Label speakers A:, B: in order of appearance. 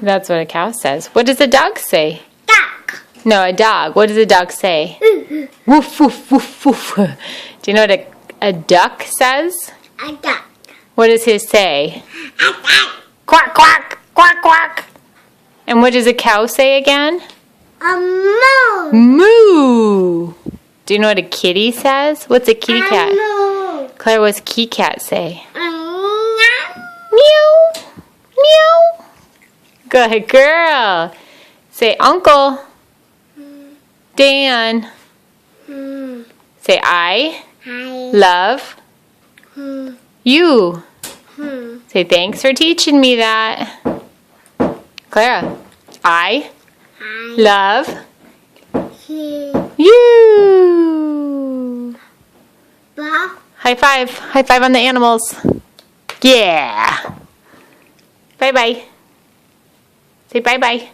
A: That's what a cow says. What does a dog say?
B: Duck.
A: No, a dog. What does a dog say? Woof, woof, woof, woof. Do you know what a duck says?
B: A duck.
A: What does his say?
B: A duck.
A: Quack, quack, quack, quack. And what does a cow say again?
B: A moo.
A: Moo. Do you know what a kitty says? What's a kitty cat?
B: Moo.
A: Clara, what's kitty cat say?
B: Meow.
A: Meow. Meow. Good girl. Say uncle. Dan. Say I love you. Say thanks for teaching me that. Clara, I love you. High five. High five on the animals. Yeah. Bye-bye. Say bye-bye.